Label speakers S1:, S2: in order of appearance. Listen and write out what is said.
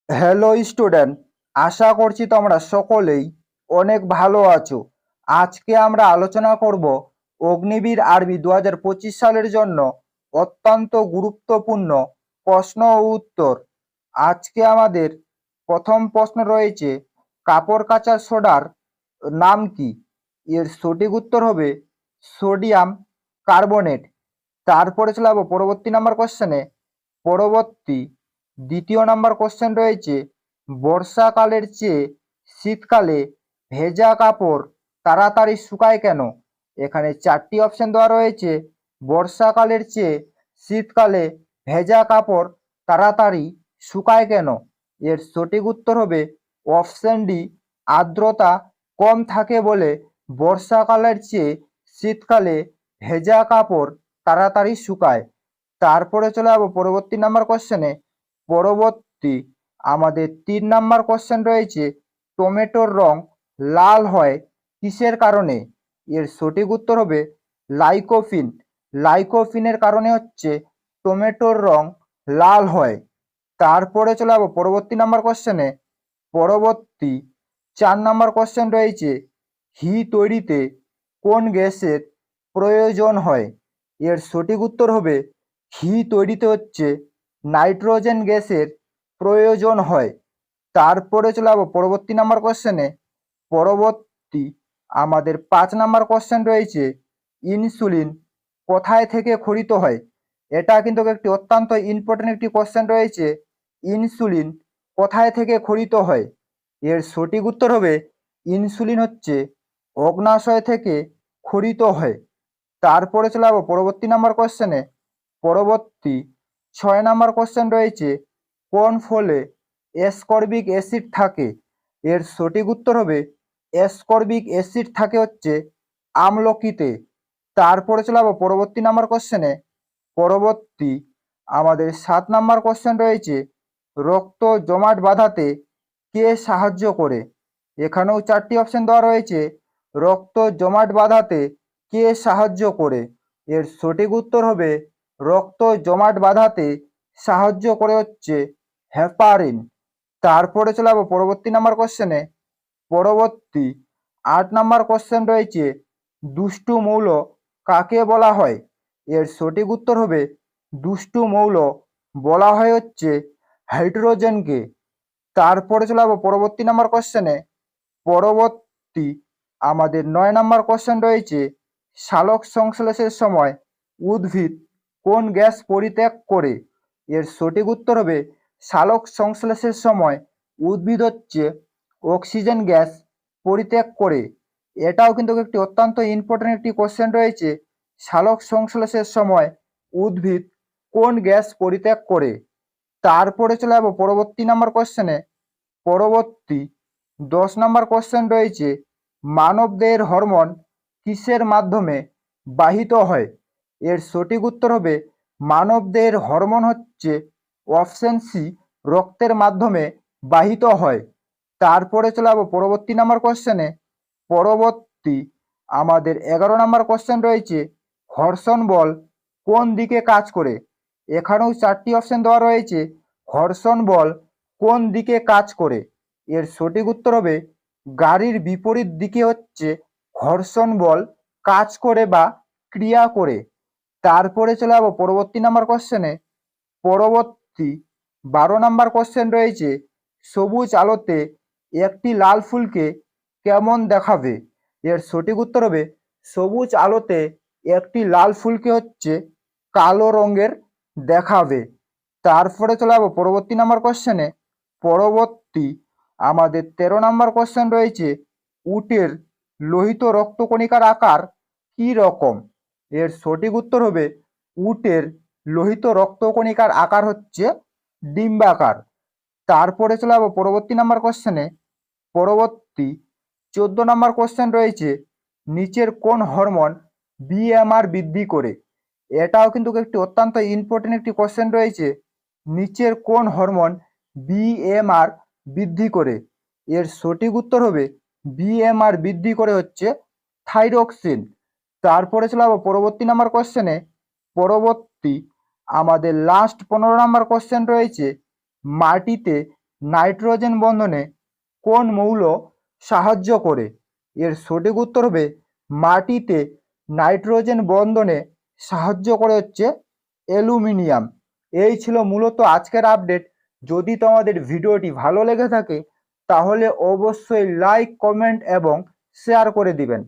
S1: Hello student, আশা করছি তোমরা সকলেই অনেক ভালো আছো। আজকে আমরা আলোচনা করব অগ্নিবীর আরবি 2025 সালের জন্য অত্যন্ত গুরুত্বপূর্ণ প্রশ্ন ও উত্তর। আজকে আমাদের প্রথম প্রশ্ন রয়েছে, কাপড় কাচার সোডার নাম কি? এর সঠিক উত্তর হবে সোডিয়াম কার্বনেট। তারপরে চলে যাবো পরবর্তী নাম্বার কোশ্চেনে। পরবর্তী দ্বিতীয় নাম্বার কোশ্চেন রয়েছে, বর্ষাকালের চেয়ে শীতকালে ভেজা কাপড় তাড়াতাড়ি শুকায় কেন? এখানে চারটি অপশন দেওয়া রয়েছে। বর্ষাকালের চেয়ে শীতকালে ভেজা কাপড় তাড়াতাড়ি শুকায় কেন? এর সঠিক উত্তর হবে অপশন ডি, আর্দ্রতা কম থাকে বলে বর্ষাকালের চেয়ে শীতকালে ভেজা কাপড় তাড়াতাড়ি শুকায়। তারপরে চলে যাবো পরবর্তী নাম্বার কোশ্চেনে। পরবর্তী আমাদের 3 নাম্বার কোশ্চেন রয়েছে, টমেটোর রং লাল হয় কিসের কারণে? এর সঠিক উত্তর হবে লাইকোপিন। লাইকোপিনের কারণে হচ্ছে টমেটোর রং লাল হয়। তারপরে চলে যাবো পরবর্তী নাম্বার কোশ্চেনে। পরবর্তী 4 নাম্বার কোশ্চেন রয়েছে, ঘি তৈরিতে কোন গ্যাসের প্রয়োজন হয়? এর সঠিক উত্তর হবে ঘি তৈরিতে হচ্ছে নাইট্রোজেন গ্যাসের প্রয়োজন হয়। তারপরে চলে যাবো পরবর্তী নাম্বার কোশ্চেনে। পরবর্তী আমাদের 5 নাম্বার কোশ্চেন রয়েছে, ইনসুলিন কোথায় থেকে খরিত হয়? এটা কিন্তু একটি অত্যন্ত ইম্পর্টেন্ট একটি কোশ্চেন রয়েছে। ইনসুলিন কোথায় থেকে খরিত হয়? এর সঠিক উত্তর হবে ইনসুলিন হচ্ছে অগ্নাশয় থেকে খরিত হয়। তারপরে চলে যাবো পরবর্তী নাম্বার কোশ্চেনে। পরবর্তী 6 নাম্বার কোশ্চেন রয়েছে, কোন ফলে অ্যাসকর্বিক অ্যাসিড থাকে? এর সঠিক উত্তর হবে অ্যাসকর্বিক অ্যাসিড থাকে হচ্ছে আমলকিতে। তারপরে চলে যাবো পরবর্তী নাম্বার কোশ্চেনে। পরবর্তী আমাদের 7 নাম্বার কোশ্চেন রয়েছে, রক্ত জমাট বাঁধাতে কে সাহায্য করে? এখানেও চারটি অপশন দেওয়া রয়েছে। রক্ত জমাট বাঁধাতে কে সাহায্য করে? এর সঠিক উত্তর হবে রক্ত জমাট বাঁধাতে সাহায্য করে হচ্ছে হেপারিন। তারপরে চলে যাবো পরবর্তী নাম্বার কোশ্চেনে। পরবর্তী 8 নাম্বার কোশ্চেন রয়েছে, দুষ্টু মৌল কাকে বলা হয়? এর সঠিক উত্তর হবে দুষ্টু মৌল বলা হয় হচ্ছে হাইড্রোজেনকে। তারপরে চলে যাবো পরবর্তী নাম্বার কোশ্চেনে। পরবর্তী আমাদের 9 নাম্বার কোশ্চেন রয়েছে, সালোক সংশ্লেষের সময় উদ্ভিদ কোন গ্যাস পরিত্যাগ করে? এর সঠিক উত্তর হবে সালোক সংশ্লেষের সময় উদ্ভিদ হচ্ছে অক্সিজেন গ্যাস পরিত্যাগ করে। এটাও কিন্তু একটি অত্যন্ত ইম্পর্টেন্ট একটি কোশ্চেন রয়েছে, সালোক সংশ্লেষের সময় উদ্ভিদ কোন গ্যাস পরিত্যাগ করে। তারপরে চলে যাবো পরবর্তী নাম্বার কোশ্চেনে। পরবর্তী 10 নাম্বার কোশ্চেন রয়েছে, মানবদেহের হরমোন কিসের মাধ্যমে বাহিত হয়? এর সঠিক উত্তর হবে মানবদেহের হরমোন হচ্ছে অপশন সি, রক্তের মাধ্যমে বাহিত হয়। তারপরে চলে যাবো পরবর্তী নাম্বার কোশ্চেনে। পরবর্তী আমাদের 11 নাম্বার কোশ্চেন রয়েছে, ঘর্ষণ বল কোন দিকে কাজ করে? এখানেও চারটি অপশন দেওয়া রয়েছে। ঘর্ষণ বল কোন দিকে কাজ করে? এর সঠিক উত্তর হবে গাড়ির বিপরীত দিকে হচ্ছে ঘর্ষণ বল কাজ করে বা ক্রিয়া করে। তারপরে চলে যাবো পরবর্তী নাম্বার কোশ্চেনে। পরবর্তী 12 নাম্বার কোশ্চেন রয়েছে, সবুজ আলোতে একটি লাল ফুলকে কেমন দেখাবে? এর সঠিক উত্তর হবে সবুজ আলোতে একটি লাল ফুলকে হচ্ছে কালো রঙের দেখাবে। তারপরে চলে যাবো পরবর্তী নাম্বার কোশ্চেনে। পরবর্তী আমাদের 13 নাম্বার কোশ্চেন রয়েছে, উটের লোহিত রক্তকণিকার আকার কি রকম? এর সঠিক উত্তর হবে উটের লোহিত রক্তকণিকার আকার হচ্ছে ডিম্বাকার। তারপরে চলে যাবো পরবর্তী নাম্বার কোশ্চেনে। পরবর্তী 14 নাম্বার কোশ্চেন রয়েছে, নিচের কোন হরমোন বিএমআর বৃদ্ধি করে? এটাও কিন্তু একটি অত্যন্ত ইম্পর্টেন্ট একটি কোশ্চেন রয়েছে, নিচের কোন হরমোন বিএমআর বৃদ্ধি করে? এর সঠিক উত্তর হবে বিএমআর বৃদ্ধি করে হচ্ছে থাইরক্সিন। তারপরে চলে যাবো পরবর্তী নাম্বার কোশ্চেনে। পরবর্তী আমাদের লাস্ট 15 নাম্বার কোশ্চেন রয়েছে, মাটিতে নাইট্রোজেন বন্ধনে কোন মৌল সাহায্য করে? এর সঠিক উত্তর হবে মাটিতে নাইট্রোজেন বন্ধনে সাহায্য করে হচ্ছে অ্যালুমিনিয়াম। এই ছিল মূলত আজকের আপডেট। যদি তোমাদের ভিডিওটি ভালো লেগে থাকে তাহলে অবশ্যই লাইক, কমেন্ট এবং শেয়ার করে দিবেন।